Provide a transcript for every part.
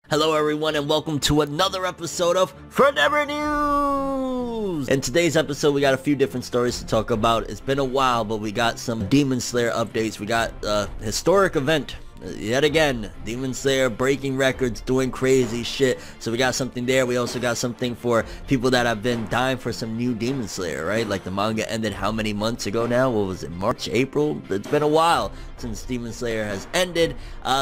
Hello everyone and welcome to another episode of Fornever News! In today's episode we got a few different stories to talk about. It's been a while, but we got some Demon Slayer updates. We got a historic event. Yet again, Demon Slayer breaking records, doing crazy shit. So we got something there. We also got something for people that have been dying for some new Demon Slayer, right? Like the manga ended how many months ago now? What was it, March, April? It's been a while since Demon Slayer has ended.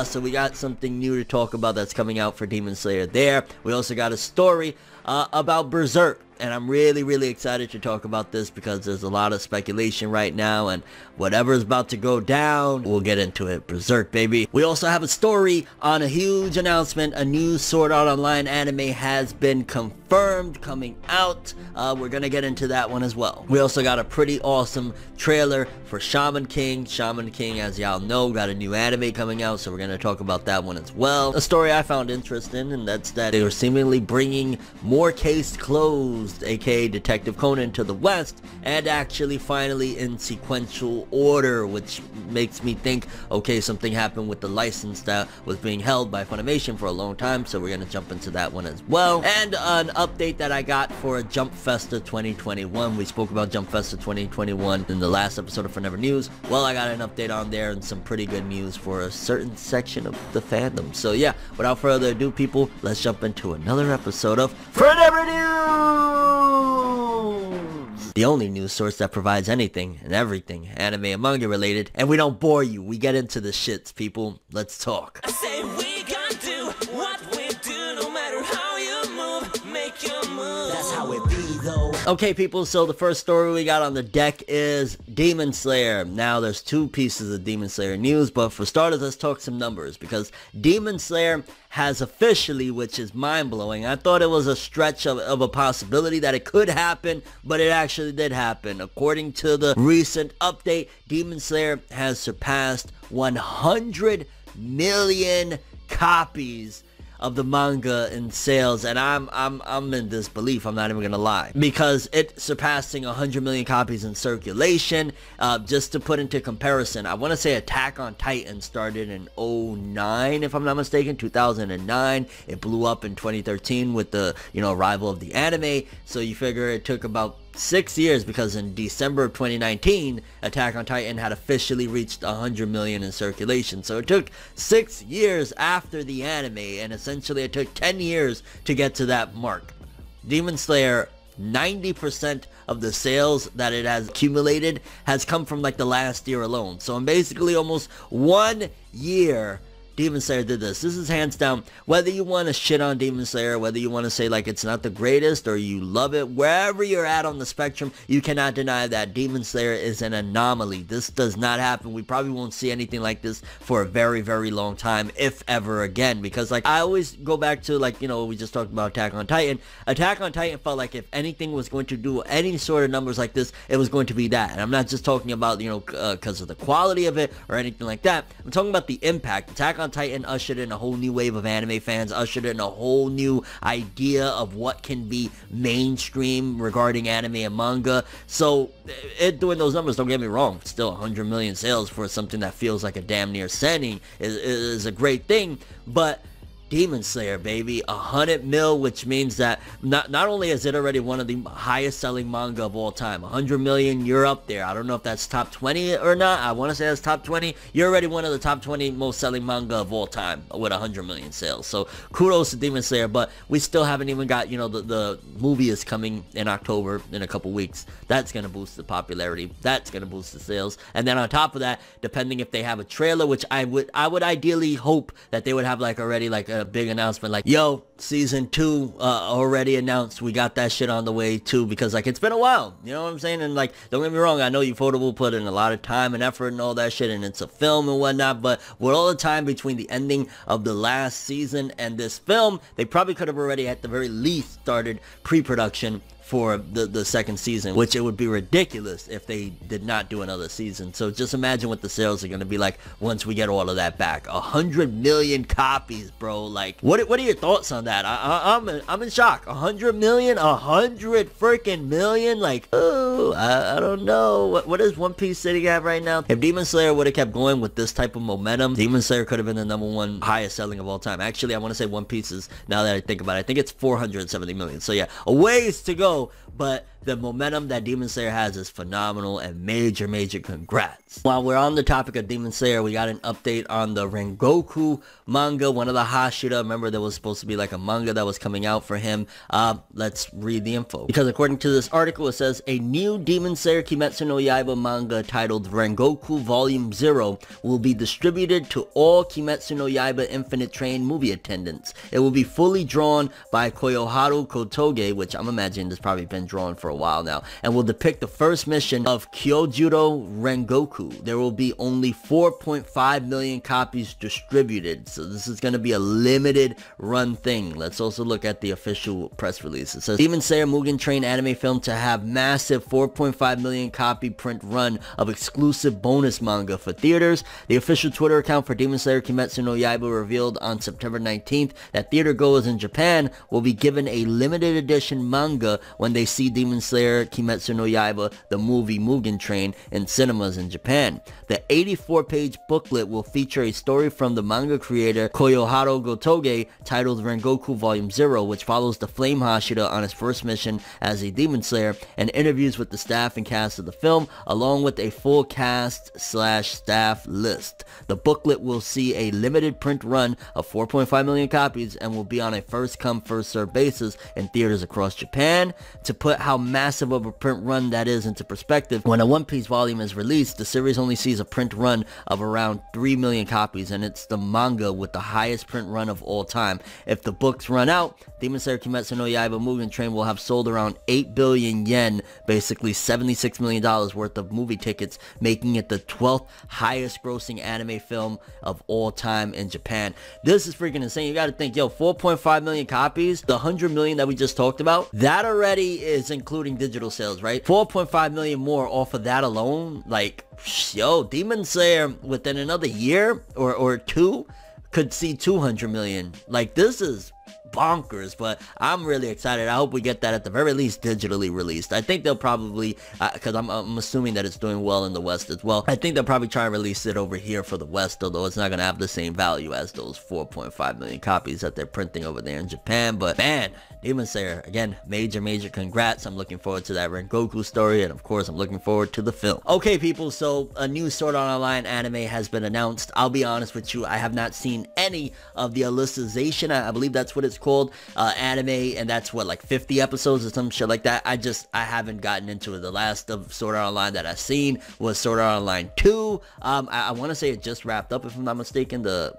So we got something new to talk about that's coming out for Demon Slayer there. We also got a story about Berserk. And I'm really excited to talk about this because there's a lot of speculation right now, and whatever's about to go down, we'll get into it. Berserk, baby. We also have a story on a huge announcement. A new Sword Art Online anime has been confirmed coming out. We're gonna get into that one as well. We also got a pretty awesome trailer for Shaman King. Shaman King, as y'all know, got a new anime coming out, so we're gonna talk about that one as well. A story I found interesting, and that's that they are seemingly bringing more case closed, aka Detective Conan, to the West, and actually finally in sequential order, which makes me think, okay, something happened with the license that was being held by Funimation for a long time, so we're gonna jump into that one as well. And an update that I got for Jump Festa 2021. We spoke about Jump Festa 2021 in the last episode of Fornever News. Well, I got an update on there and some pretty good news for a certain section of the fandom. So yeah, without further ado, people, let's jump into another episode of Fornever News! The only news source that provides anything and everything anime and manga related, and we don't bore you. We get into the shits, people. Let's talk. I say we gonna do what we do, no matter how you move, make your move. That's how it be though. Okay, people, so the first story we got on the deck is Demon Slayer. Now, there's two pieces of Demon Slayer news, but for starters, let's talk some numbers, because Demon Slayer has officially, which is mind-blowing. I thought it was a stretch of a possibility that it could happen, but it actually did happen. According to the recent update, Demon Slayer has surpassed 100 million copies of the manga in sales, and I'm in disbelief. I'm not even gonna lie, because it surpassing 100 million copies in circulation. Just to put into comparison, I want to say Attack on Titan started in 2009, if I'm not mistaken, 2009. It blew up in 2013 with the arrival of the anime. So you figure it took about 6 years, because in December of 2019, Attack on Titan had officially reached 100 million in circulation. So it took 6 years after the anime, and essentially it took 10 years to get to that mark. Demon Slayer, 90% of the sales that it has accumulated has come from like the last year alone. So in basically almost 1 year, Demon Slayer did this. This is hands down, whether you want to shit on Demon Slayer, whether you want to say like it's not the greatest or you love it, wherever you're at on the spectrum, you cannot deny that Demon Slayer is an anomaly. This does not happen. We probably won't see anything like this for a very long time, if ever again, because like I always go back to like, we just talked about Attack on Titan. Attack on Titan felt like if anything was going to do any sort of numbers like this, it was going to be that. And I'm not just talking about, because of the quality of it or anything like that. I'm talking about the impact. Attack on Titan ushered in a whole new wave of anime fans, ushered in a whole new idea of what can be mainstream regarding anime and manga. So it doing those numbers, don't get me wrong, still 100 million sales for something that feels like a damn near setting is a great thing, but Demon Slayer, baby, 100 mil, which means that not only is it already one of the highest selling manga of all time, 100 million, you're up there. I don't know if that's top 20 or not. I want to say that's top 20. You're already one of the top 20 most selling manga of all time with 100 million sales. So kudos to Demon Slayer, but we still haven't even got, the movie is coming in October in a couple weeks. That's going to boost the popularity. That's going to boost the sales. And then on top of that, depending if they have a trailer, which I would ideally hope that they would have like already like a big announcement like, yo, season 2 already announced. We got that shit on the way too, because like it's been a while, you know what I'm saying? And like, don't get me wrong, I know Ufotable put in a lot of time and effort and all that shit, and it's a film and whatnot, but with all the time between the ending of the last season and this film, they probably could have already at the very least started pre-production for the second season, which it would be ridiculous if they did not do another season. So just imagine what the sales are going to be like once we get all of that back. 100 million copies, bro. Like, what are your thoughts on that. I'm in shock. 100 million, 100 freaking million. Like, oh, I don't know. What is One Piece sitting at right now? If Demon Slayer would have kept going with this type of momentum, Demon Slayer could have been the #1 highest selling of all time. Actually, I want to say One Piece is, now that I think about it, I think it's 470 million. So yeah, a ways to go, but the momentum that Demon Slayer has is phenomenal, and major congrats. While we're on the topic of Demon Slayer, we got an update on the Rengoku manga, one of the Hashira. Remember, there was supposed to be like a manga that was coming out for him. Let's read the info. Because according to this article, it says, a new Demon Slayer Kimetsu no Yaiba manga titled Rengoku Volume 0 will be distributed to all Kimetsu no Yaiba Infinite Train movie attendants. It will be fully drawn by Koyoharu Kotoge, which I'm imagining has probably been drawn for a while now, and will depict the first mission of Kyojuro Rengoku. There will be only 4.5 million copies distributed, so this is going to be a limited run thing. Let's also look at the official press release. It says, Demon Slayer Mugen Train anime film to have massive 4.5 million copy print run of exclusive bonus manga for theaters. The official Twitter account for Demon Slayer Kimetsu no Yaiba revealed on September 19th that theater goers in Japan will be given a limited edition manga when they see Demon Slayer Kimetsu no Yaiba, the movie Mugen Train, in cinemas in Japan. The 84-page booklet will feature a story from the manga creator Koyoharu Kotoge titled Rengoku Volume 0, which follows the Flame Hashira on his first mission as a Demon Slayer, and interviews with the staff and cast of the film, along with a full cast/staff list. The booklet will see a limited print run of 4.5 million copies and will be on a first-come, first-served basis in theaters across Japan. To put how massive of a print run that is into perspective, when a One Piece volume is released, the series only sees a print run of around 3 million copies, and it's the manga with the highest print run of all time. If the books run out, Demon Slayer Kimetsu no Yaiba Mugen Train will have sold around 8 billion yen, basically $76 million worth of movie tickets, making it the 12th highest grossing anime film of all time in Japan. This is freaking insane. You gotta think, yo, 4.5 million copies, the 100 million that we just talked about, that already is including digital sales, right? 4.5 million more off of that alone. Like, yo, Demon Slayer within another year or two could see 200 million. Like, this is bonkers, but I'm really excited. I hope we get that at the very least digitally released. I think they'll probably, because I'm assuming that it's doing well in the West as well, I think they'll probably try and release it over here for the West, although it's not going to have the same value as those 4.5 million copies that they're printing over there in Japan. But man, Demon Slayer, again, major congrats. I'm looking forward to that Rengoku story, and of course I'm looking forward to the film. Okay people, so a new Sword Art Online anime has been announced. I'll be honest with you, I have not seen any of the Alicization, I believe that's what it's called, anime, and that's what, like 50 episodes or some shit like that. I haven't gotten into it. The last of Sword Art Online that I've seen was Sword Art Online 2. I want to say it just wrapped up, if I'm not mistaken, the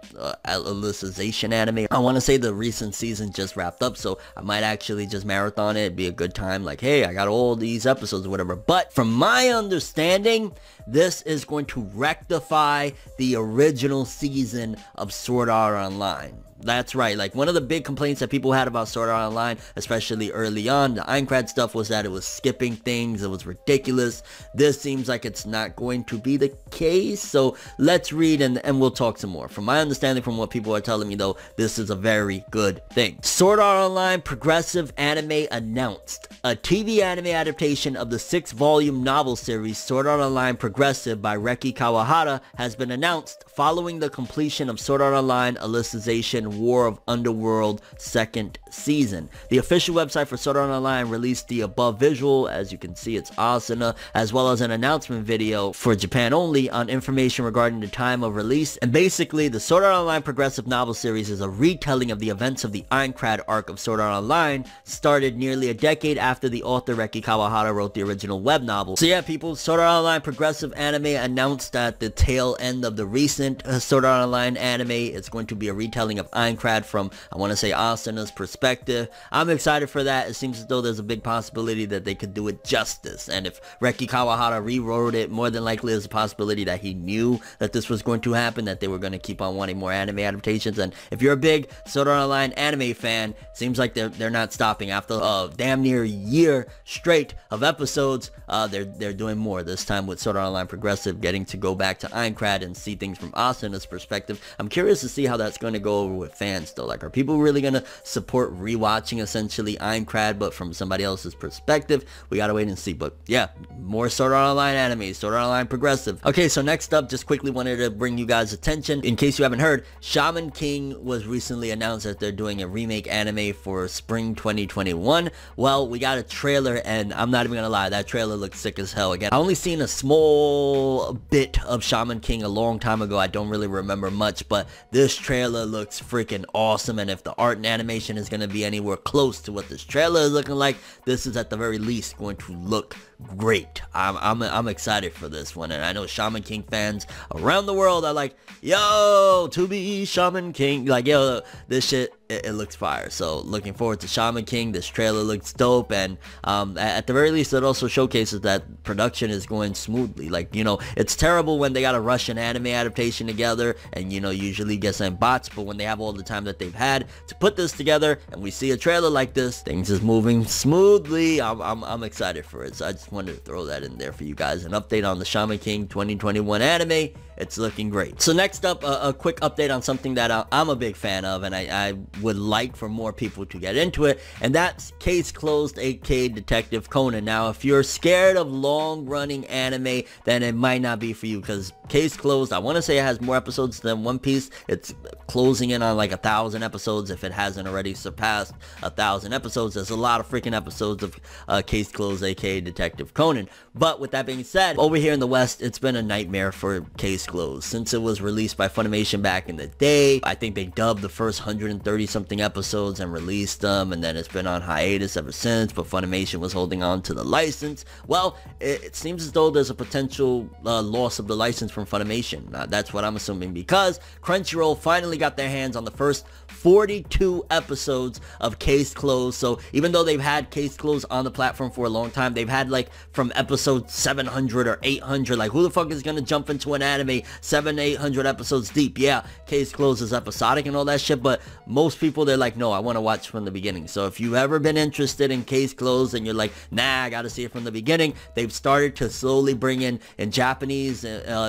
Alicization anime. I want to say the recent season just wrapped up, so I might actually just marathon it. It'd be a good time, like, hey, I got all these episodes or whatever. But from my understanding, this is going to rectify the original season of Sword Art Online. That's right, like one of the big complaints that people had about Sword Art Online, especially early on, the Aincrad stuff, was that it was skipping things, it was ridiculous. This seems like it's not going to be the case, so let's read and we'll talk some more. From my understanding, from what people are telling me though, this is a very good thing. Sword Art Online Progressive Anime announced. A TV anime adaptation of the 6-volume novel series Sword Art Online Progressive by Reki Kawahara has been announced following the completion of Sword Art Online Alicization War of Underworld 2nd season. The official website for Sword Art Online released the above visual. As you can see, it's Asuna, as well as an announcement video for Japan only on information regarding the time of release. And basically, the Sword Art Online Progressive novel series is a retelling of the events of the Aincrad arc of Sword Art Online, started nearly a decade after the author Reki Kawahara wrote the original web novel. So yeah, people, Sword Art Online Progressive Anime announced at the tail end of the recent Sword Art Online anime. It's going to be a retelling of Aincrad from, I want to say, Asuna's perspective. I'm excited for that. It seems as though there's a big possibility that they could do it justice. And if Reki Kawahara rewrote it, more than likely there's a possibility that he knew that this was going to happen, that they were going to keep on wanting more anime adaptations. And if you're a big Sword Art Online anime fan, seems like they're not stopping. After a damn near year straight of episodes, they're doing more, this time with Sword Art Line Progressive, getting to go back to Aincrad and see things from Asuna's perspective. I'm curious to see how that's going to go over with fans though. Like, are people really going to support rewatching essentially Aincrad but from somebody else's perspective? We gotta wait and see. But yeah, more Sword Art Online anime, Sword Art Online Progressive. Okay, so next up, just quickly wanted to bring you guys attention, in case you haven't heard, Shaman King was recently announced that they're doing a remake anime for spring 2021. Well, we got a trailer, and I'm not even gonna lie, that trailer looks sick as hell. Again, I only seen a small bit of Shaman King a long time ago. I don't really remember much, but this trailer looks freaking awesome, and if the art and animation is gonna be anywhere close to what this trailer is looking like, this is at the very least going to look great. I'm excited for this one, and I know Shaman King fans around the world are like, yo, to be Shaman King, like, yo, this shit, it looks fire. So looking forward to Shaman King. This trailer looks dope, and at the very least, it also showcases that production is going smoothly. Like, you know, it's terrible when they got a Russian anime adaptation together, and, you know, usually get some bots, but when they have all the time that they've had to put this together, and we see a trailer like this, things is moving smoothly. I'm excited for it. So I just wanted to throw that in there for you guys. An update on the Shaman King 2021 anime. It's looking great. So next up, a quick update on something that I'm a big fan of, and I would like for more people to get into it, and that's Case Closed, aka Detective Conan. Now, if you're scared of long-running anime, then it might not be for you, because Case Closed, I want to say it has more episodes than One Piece. It's closing in on like 1,000 episodes if it hasn't already surpassed 1,000 episodes. There's a lot of freaking episodes of Case Closed, aka Detective Conan. But with that being said, over here in the West, it's been a nightmare for Case Closed. Since it was released by Funimation back in the day, I think they dubbed the first 130 something episodes and released them, and then it's been on hiatus ever since, but Funimation was holding on to the license. Well, it seems as though there's a potential loss of the license from Funimation. That's what I'm assuming, because Crunchyroll finally got their hands on the first 42 episodes of Case Closed. So even though they've had Case Closed on the platform for a long time, they've had like from episode 700 or 800, like who the fuck is gonna jump into an anime 700-800 episodes deep? Yeah, Case Closed is episodic and all that shit, but most people, they're like, no, I want to watch from the beginning. So if you've ever been interested in Case Closed and you're like, nah, I gotta see it from the beginning, they've started to slowly bring in Japanese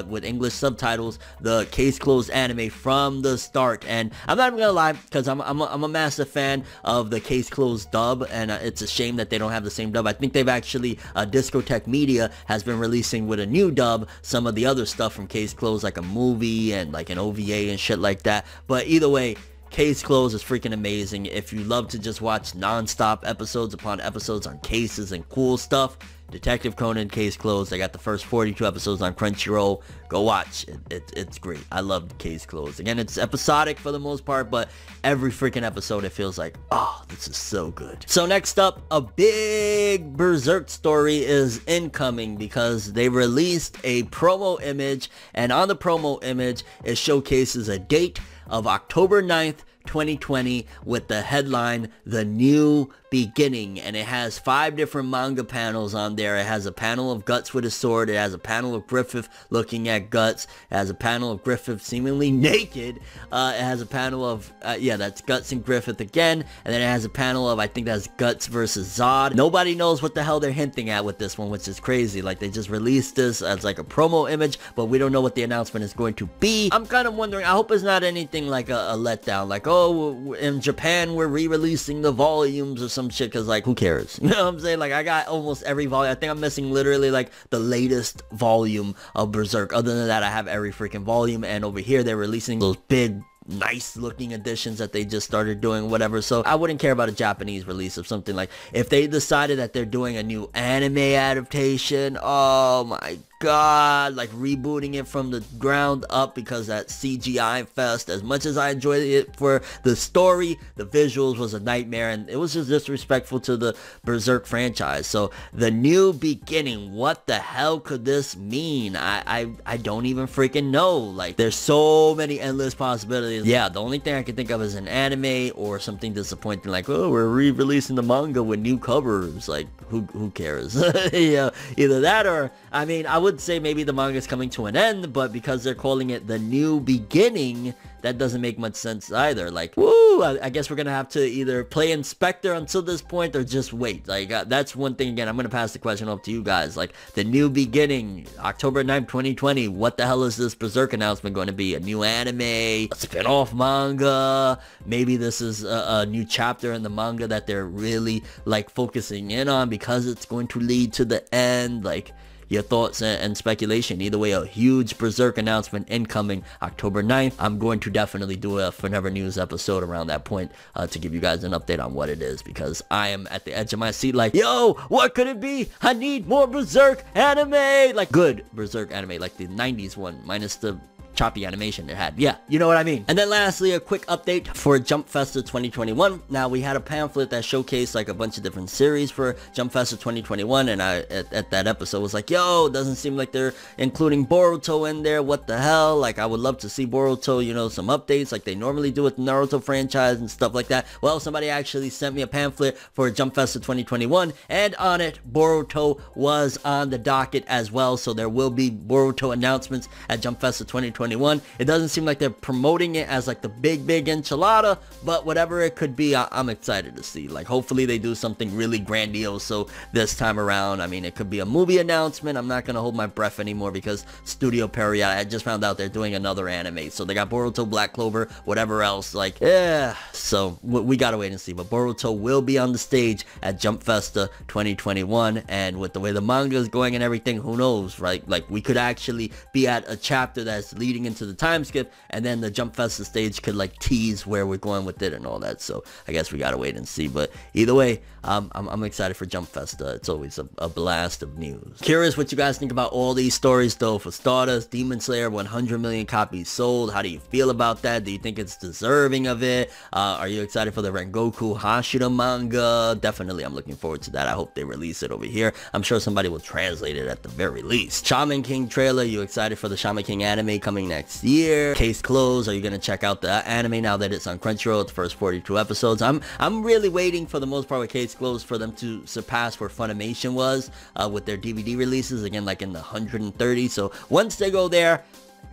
with English subtitles the Case Closed anime from the start. And I'm not even gonna lie, because I'm a massive fan of the Case Closed dub, and it's a shame that they don't have the same dub. I think they've actually, Discotheque Media has been releasing with a new dub some of the other stuff from Case Closed, like a movie and like an OVA and shit like that. But either way, Case Closed is freaking amazing. If you love to just watch non-stop episodes upon episodes on cases and cool stuff, Detective Conan Case Closed. I got the first 42 episodes on Crunchyroll. Go watch it. It's great. I love Case Closed. Again, it's episodic for the most part, but every freaking episode it feels like, oh, this is so good. So next up, a big Berserk story is incoming, because they released a promo image, and on the promo image it showcases a date of October 9th, 2020, with the headline The New Beginning, and it has 5 different manga panels on there. It has a panel of Guts with a sword, it has a panel of Griffith looking at Guts, it has a panel of Griffith seemingly naked, it has a panel of yeah, that's Guts and Griffith again, and then it has a panel of, I think that's Guts versus Zod. Nobody knows what the hell they're hinting at with this one, which is crazy. Like, they just released this as like a promo image, but we don't know what the announcement is going to be. I'm kind of wondering, I hope it's not anything like a letdown, like, oh, in Japan we're re-releasing the volumes or some shit, because like, who cares? You know what I'm saying? Like, I got almost every volume. I think I'm missing literally like the latest volume of Berserk. Other than that, I have every freaking volume, and over here they're releasing those big nice looking editions that they just started doing, whatever. So I wouldn't care about a Japanese release of something. Like, if they decided that they're doing a new anime adaptation, oh my god, like rebooting it from the ground up, because that CGI fest, as much as I enjoyed it for the story, the visuals was a nightmare, and it was just disrespectful to the Berserk franchise. So The New Beginning, what the hell could this mean? I don't even freaking know. Like, there's so many endless possibilities. Yeah, the only thing I can think of is an anime or something disappointing, like, oh, we're re-releasing the manga with new covers. Like, who cares? Yeah, either that, or, I mean, I would would say maybe the manga is coming to an end, but because they're calling it the New Beginning, that doesn't make much sense either. Like, woo, I guess we're gonna have to either play Inspector until this point or just wait. Like, that's one thing. Again, I'm gonna pass the question off to you guys. Like, the New Beginning, October 9th, 2020. What the hell is this Berserk announcement going to be? A new anime? A spin-off manga? Maybe this is a new chapter in the manga that they're really, like, focusing in on because it's going to lead to the end. Like, your thoughts and speculation. Either way, a huge Berserk announcement incoming October 9th. I'm going to definitely do a Fornever News episode around that point to give you guys an update on what it is, because I am at the edge of my seat like, yo, what could it be? I need more Berserk anime. Like, good Berserk anime, like the 90s one, minus the choppy animation it had. Yeah, you know what I mean. And then lastly, a quick update for Jump Festa 2021. Now, we had a pamphlet that showcased like a bunch of different series for Jump Festa 2021, and I at that episode was like, yo, it doesn't seem like they're including Boruto in there. What the hell? Like, I would love to see Boruto, you know, some updates like they normally do with the Naruto franchise and stuff like that. Well, somebody actually sent me a pamphlet for Jump Festa 2021, and on it, Boruto was on the docket as well. So there will be Boruto announcements at Jump Festa 2021. It doesn't seem like they're promoting it as like the big enchilada, but whatever it could be, I'm excited to see. Like, hopefully they do something really grandiose. So this time around, I mean, it could be a movie announcement. I'm not gonna hold my breath anymore because Studio Perry, I just found out they're doing another anime. So they got Boruto, Black Clover, whatever else. Like, yeah. So we gotta wait and see. But Boruto will be on the stage at Jump Festa 2021, and with the way the manga is going and everything, who knows, right? Like, we could actually be at a chapter that's leading into the time skip, and then the Jump Festa stage could like tease where we're going with it and all that. So I guess we gotta wait and see. But either way, I'm excited for Jump Festa. It's always a blast of news. Curious what you guys think about all these stories though. For starters, Demon Slayer, 100 million copies sold. How do you feel about that? Do you think it's deserving of it? Are you excited for the Rengoku Hashira manga? Definitely, I'm looking forward to that. I hope they release it over here. I'm sure somebody will translate it at the very least. Shaman King trailer. You excited for the Shaman King anime coming next year? Case closed. Are you gonna check out the anime now that it's on Crunchyroll? The first 42 episodes. I'm really waiting for the most part with Case closed for them to surpass where Funimation was with their DVD releases, again, like in the 130. So once they go there,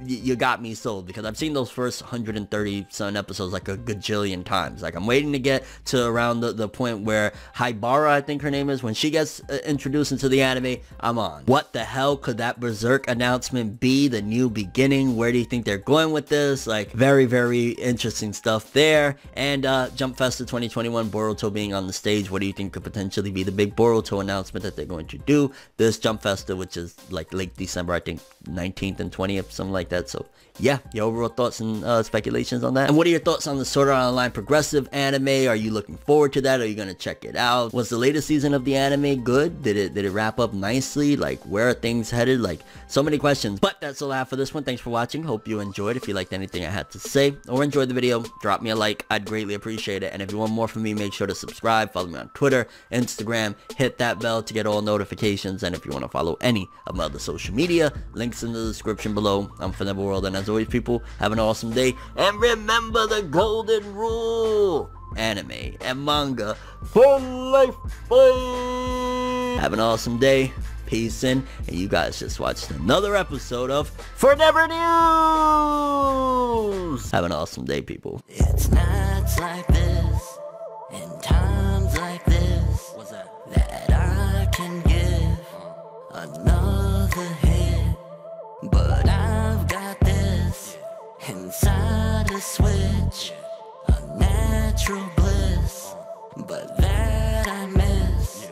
you got me sold, because I've seen those first 130 some episodes like a gajillion times. Like, I'm waiting to get to around the point where Haibara, I think her name is, when she gets introduced into the anime, I'm on. What the hell could that Berserk announcement be? The New Beginning? Where do you think they're going with this? Like, very interesting stuff there. And Jump Festa 2021, Boruto being on the stage. What do you think could potentially be the big Boruto announcement that they're going to do this Jump Festa, which is like late December, I think 19th and 20th, something like that. So yeah, your overall thoughts and speculations on that. And what are your thoughts on the Sword Art Online progressive anime? Are you looking forward to that? Are you gonna check it out? Was the latest season of the anime good? Did it wrap up nicely? Like, where are things headed? Like, so many questions. But that's all I have for this one. Thanks for watching. Hope you enjoyed. If you liked anything I had to say or enjoyed the video, drop me a like. I'd greatly appreciate it. And if you want more from me, make sure to subscribe. Follow me on Twitter, Instagram. Hit that bell to get all notifications. And if you want to follow any of my other social media, links in the description below. I'm ForneverWorld, and as always, people, have an awesome day, and remember the golden rule: anime and manga for life. Bye. Have an awesome day. Peace in, and you guys just watched another episode of Fornever News. Have an awesome day, people. It's nights like this, and times like this, that I can give another hit. But I've got this inside a switch, a natural bliss, but that I miss.